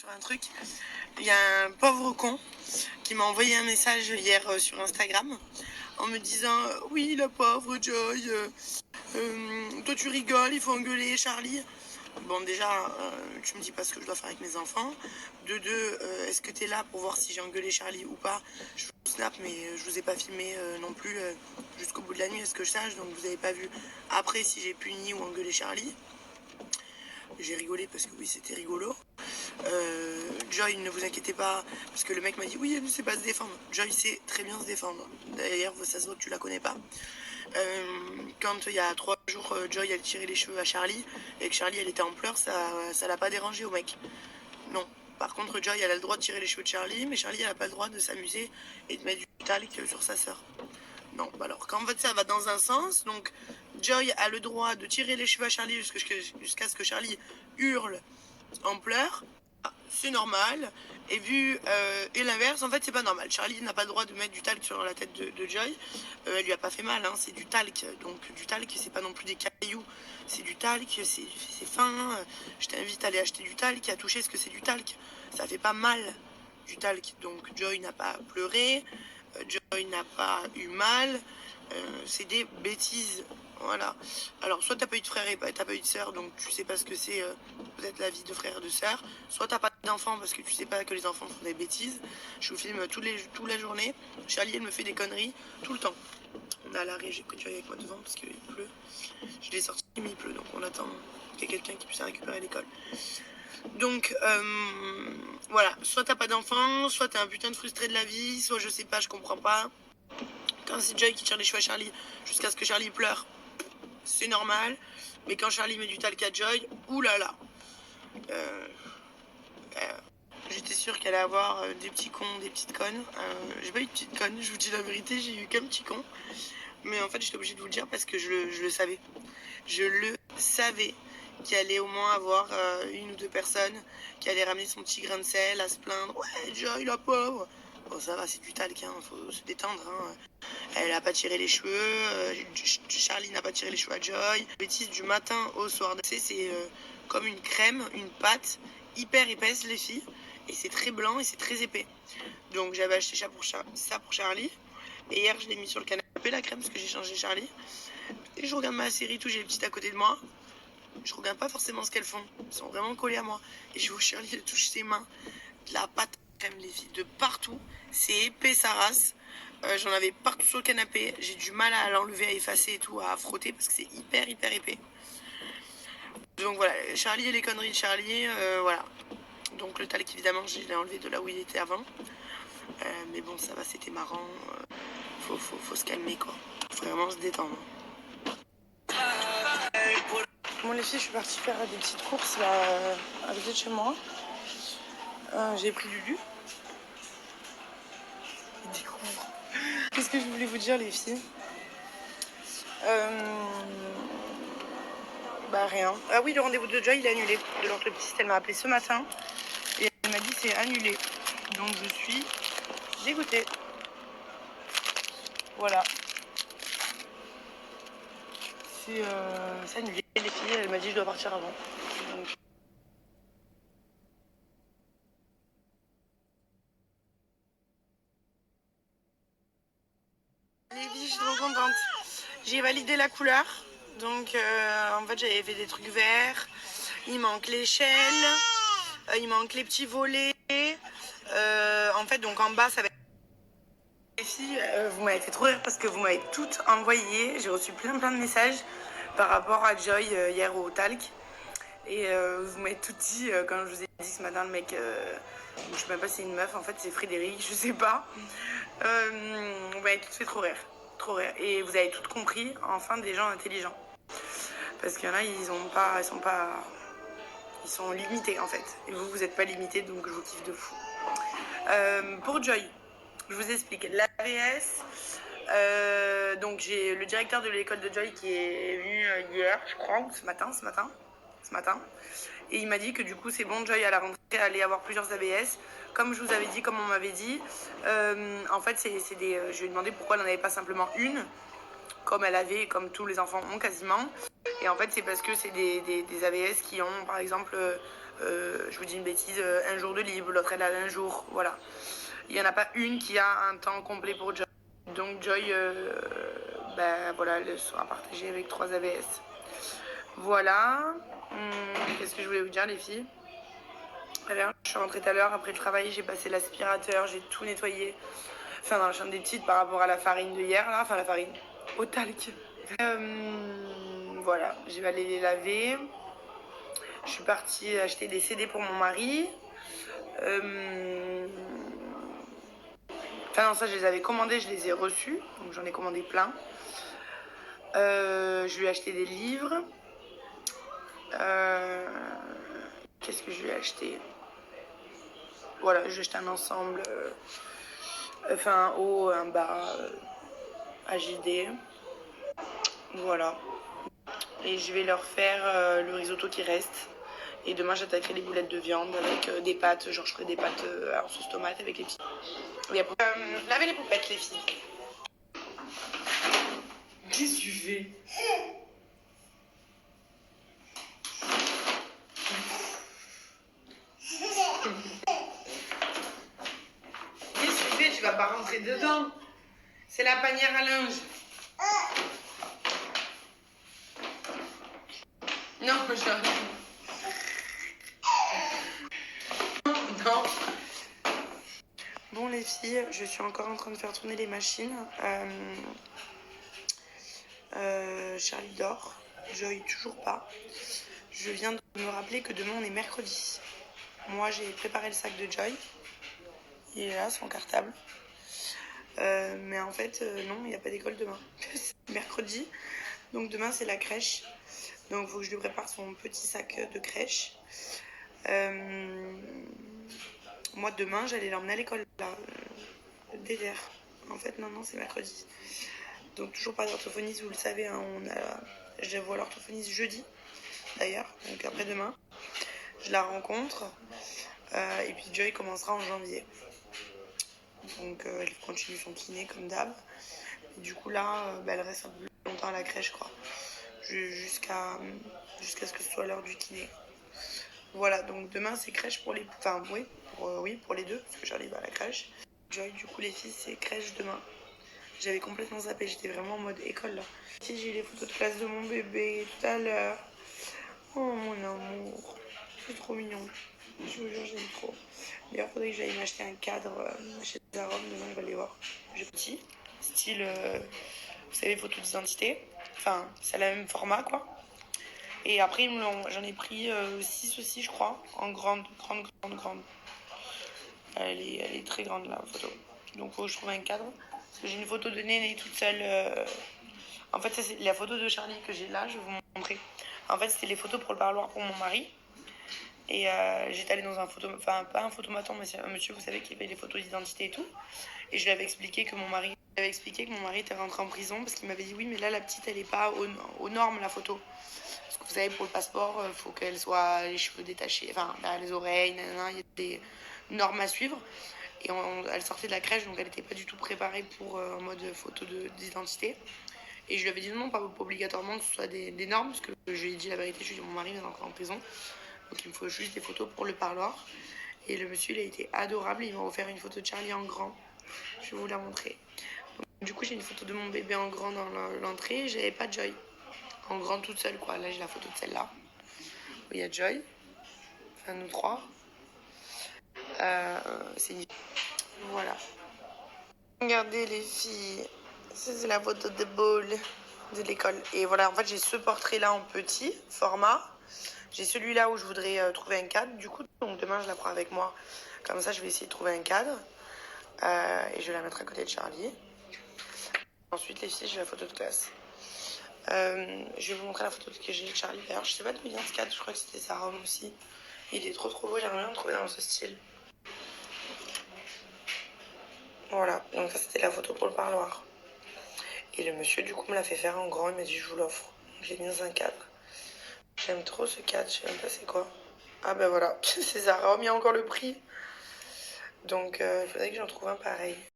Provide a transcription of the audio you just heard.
sur un truc. Il y a un pauvre con qui m'a envoyé un message hier sur Instagram en me disant oui, la pauvre Joy, toi tu rigoles, il faut engueuler Charlie. Bon, déjà, tu me dis pas ce que je dois faire avec mes enfants. De deux, est-ce que t'es là pour voir si j'ai engueulé Charlie ou pas? Je vous snap, mais je vous ai pas filmé non plus jusqu'au bout de la nuit, à ce que je sache. Donc vous avez pas vu après si j'ai puni ou engueulé Charlie. J'ai rigolé parce que oui, c'était rigolo. Joy, ne vous inquiétez pas, parce que le mec m'a dit oui, elle ne sait pas se défendre. Joy sait très bien se défendre. D'ailleurs, ça se voit que tu la connais pas. Quand il y a 3 jours, Joy elle tirait les cheveux à Charlie et que Charlie elle était en pleurs, ça l'a pas dérangé au mec. Non. Par contre, Joy elle a le droit de tirer les cheveux de Charlie, mais Charlie elle a pas le droit de s'amuser et de mettre du talc sur sa sœur. Non, alors quand en fait ça va dans un sens, donc Joy a le droit de tirer les cheveux à Charlie jusqu'à ce que Charlie hurle en pleurs. C'est normal. Et l'inverse, en fait, c'est pas normal. Charlie n'a pas le droit de mettre du talc sur la tête de Joy. Elle lui a pas fait mal, hein, c'est du talc. Donc du talc, c'est pas non plus des cailloux. C'est du talc, c'est fin. Je t'invite à aller acheter du talc, à toucher ce que c'est du talc. Ça fait pas mal du talc. Donc Joy n'a pas pleuré. Joy n'a pas eu mal. C'est des bêtises. Voilà. Alors, soit t'as pas eu de frère et t'as pas eu de sœur, donc tu sais pas ce que c'est peut-être la vie de frère et de sœur. Soit t'as pas d'enfant parce que tu sais pas que les enfants font des bêtises. Je vous filme toute la journée. Charlie, elle me fait des conneries tout le temps. On a l'arrêt, j'ai pris Joy avec moi devant parce qu'il pleut. Je l'ai sorti, mais il pleut, donc on attend qu'il y ait quelqu'un qui puisse la récupérer à l'école. Donc, voilà. Soit t'as pas d'enfant, soit t'es un putain de frustré de la vie, soit je sais pas, je comprends pas. Quand c'est Joy qui tire les cheveux à Charlie jusqu'à ce que Charlie pleure, c'est normal. Mais quand Charlie met du talc à Joy, oulala. J'étais sûre qu'elle allait avoir des petits cons, des petites connes. J'ai pas eu de petites connes, je vous dis la vérité, j'ai eu qu'un petit con. Mais en fait, j'étais obligée de vous le dire parce que je le savais. Je le savais qu'il allait au moins avoir une ou deux personnes qui allaient ramener son petit grain de sel à se plaindre. Ouais, Joy, la pauvre. Bon, ça va, c'est du talc, hein, faut se détendre. Hein. Elle a pas tiré les cheveux, Charlie n'a pas tiré les cheveux à Joy. Bêtise du matin au soir. C'est comme une crème, une pâte hyper épaisse, les filles. Et c'est très blanc et c'est très épais. Donc j'avais acheté ça pour Charlie. Et hier, je l'ai mis sur le canapé, la crème, parce que j'ai changé Charlie. Et je regarde ma série, tout, j'ai les petites à côté de moi. Je regarde pas forcément ce qu'elles font. Elles sont vraiment collées à moi. Et je vois Charlie, elle touche ses mains. De la pâte crème, les filles, de partout. C'est épais, sa race. J'en avais partout sur le canapé. J'ai du mal à l'enlever, à effacer et tout, à frotter parce que c'est hyper épais. Donc voilà, Charlie et les conneries de Charlie, voilà. Donc le talc, évidemment, je l'ai enlevé de là où il était avant. Mais bon, ça va, c'était marrant. Faut se calmer, quoi. Faut vraiment se détendre. Bon, les filles, je suis partie faire des petites courses là, à côté de chez moi. J'ai pris Lulu. Il découvre. Qu'est-ce que je voulais vous dire, les filles? Bah rien. Ah oui, le rendez-vous de Joy, il est annulé. De l'orthoptiste, elle m'a appelé ce matin. Et elle m'a dit c'est annulé. Donc je suis dégoûtée. Voilà. C'est annulé, les filles. Elle m'a dit je dois partir avant. Donc... Les filles, je suis trop contente. J'ai validé la couleur. Donc en fait j'avais fait des trucs verts. Il manque l'échelle. Il manque les petits volets. En fait donc en bas ça va être... Les filles, vous m'avez fait trop rire parce que vous m'avez toutes envoyé. J'ai reçu plein de messages par rapport à Joy hier au talc. Et vous m'avez tout dit quand je vous ai dit ce matin, le mec, je sais même pas si c'est une meuf, en fait c'est Frédéric, je sais pas. Vous m'avez tout fait trop rire. Trop rire. Et vous avez tout compris, enfin, des gens intelligents. Parce qu'il y en a, ils sont limités en fait. Et vous êtes pas limités, donc je vous kiffe de fou. Pour Joy, je vous explique. L'AVS, donc j'ai le directeur de l'école de Joy qui est venu hier, je crois, ou ce matin. Et il m'a dit que du coup c'est bon, Joy à la rentrée allait avoir plusieurs AVS. Comme je vous avais dit, comme on m'avait dit, en fait c'est des... je lui ai demandé pourquoi elle n'en avait pas simplement une, comme elle avait, comme tous les enfants ont quasiment. Et en fait c'est parce que c'est des AVS qui ont par exemple je vous dis une bêtise, un jour de libre, l'autre elle a un jour, voilà. Il n'y en a pas une qui a un temps complet pour Joy. Donc Joy, ben voilà, elle sera partagée avec 3 AVS. Voilà. Qu'est-ce que je voulais vous dire les filles? Rien, je suis rentrée tout à l'heure après le travail, j'ai passé l'aspirateur, j'ai tout nettoyé. Enfin dans la chambre des petites par rapport à la farine de hier là, enfin la farine au talc. Voilà, je vais aller les laver. Je suis partie acheter des CD pour mon mari. Enfin non, ça je les avais commandés, je les ai reçus, donc j'en ai commandé plein. Je lui ai acheté des livres. Qu'est-ce que je lui ai acheté? Voilà, j'ai acheté un ensemble, enfin un haut, un bas, à JD. Voilà. Et je vais leur faire le risotto qui reste. Et demain, j'attaquerai les boulettes de viande avec des pâtes. Genre, je ferai des pâtes en sauce tomate avec les petits. Et après, lavez les poupettes, les filles. Qu'est-ce que tu fais? Qu'est-ce que tu fais? Tu vas pas rentrer dedans. C'est la panière à linge. Non, je... Non. Bon les filles, je suis encore en train de faire tourner les machines. Charlie dort, Joy toujours pas. Je viens de me rappeler que demain on est mercredi. Moi j'ai préparé le sac de Joy. Il est là, son cartable. Mais en fait, non, il n'y a pas d'école demain. C'est mercredi. Donc demain c'est la crèche. Donc il faut que je lui prépare son petit sac de crèche. Moi demain j'allais l'emmener à l'école là. Désert. En fait non, c'est mercredi. Donc toujours pas d'orthophoniste, vous le savez, hein, je vois l'orthophoniste jeudi d'ailleurs, donc après-demain. Je la rencontre et puis Joy commencera en janvier. Donc elle continue son kiné comme d'hab. Du coup là, elle reste un peu plus longtemps à la crèche, quoi. Jusqu'à ce que ce soit l'heure du kiné. Voilà, donc demain c'est crèche pour les... Enfin oui, pour les deux, parce que j'arrive à la crèche. Joy, du coup les filles, c'est crèche demain. J'avais complètement zappé, j'étais vraiment en mode école là. Si j'ai les photos de classe de mon bébé tout à l'heure. Oh mon amour, c'est trop mignon. Je vous jure, j'aime trop. D'ailleurs, il faudrait que j'aille m'acheter un cadre chez Zara, demain on va aller voir. J'ai petit, style, vous savez, photo d'identité. Enfin, c'est le même format quoi. Et après, j'en ai pris 6 aussi, je crois, en grande. Elle est très grande la photo. Donc, il faut que je trouve un cadre. Parce que j'ai une photo de Néné toute seule. En fait, c'est la photo de Charlie que j'ai là, je vais vous montrer. En fait, c'était les photos pour le parloir pour mon mari. Et j'étais allée dans un enfin pas un photomaton, mais c'est un monsieur, vous savez, qui fait les photos d'identité et tout. Et je lui avais expliqué que mon mari était rentré en prison parce qu'il m'avait dit oui, mais là la petite elle est pas aux normes la photo. Parce que vous savez, pour le passeport, il faut qu'elle soit les cheveux détachés, enfin là, les oreilles, il y a des normes à suivre. Et elle sortait de la crèche, donc elle n'était pas du tout préparée pour en mode photo d'identité. Et je lui avais dit non, pas obligatoirement que ce soit des normes, parce que je lui ai dit la vérité, je lui ai dit mon mari est encore en prison. Donc il me faut juste des photos pour le parloir. Et le monsieur, il a été adorable. Il m'a offert une photo de Charlie en grand. Je vais vous la montrer. Donc, du coup, j'ai une photo de mon bébé en grand dans l'entrée. J'avais pas Joy. En grand toute seule, quoi. Là, j'ai la photo de celle-là. Il y a Joy. Enfin, nous trois. C'est voilà. Regardez les filles. Ça, c'est la photo de Ball de l'école. Et voilà, en fait, j'ai ce portrait-là en petit format. J'ai celui-là où je voudrais trouver un cadre, du coup, donc demain je la prends avec moi. Comme ça, je vais essayer de trouver un cadre. Et je vais la mettre à côté de Charlie. Ensuite, les filles, j'ai la photo de classe. Je vais vous montrer la photo que j'ai de Charlie. D'ailleurs, je sais pas d'où vient ce cadre, je crois que c'était sa robe aussi. Il est trop beau, j'aimerais bien le trouver dans ce style. Voilà, donc ça c'était la photo pour le parloir. Et le monsieur, du coup, me l'a fait faire en grand, il m'a dit je vous l'offre. Je l'ai mis dans un cadre. J'aime trop ce cadre, je sais même pas c'est quoi. Ah ben voilà, c'est Zara, il y a encore le prix. Donc il faudrait que j'en trouve un pareil.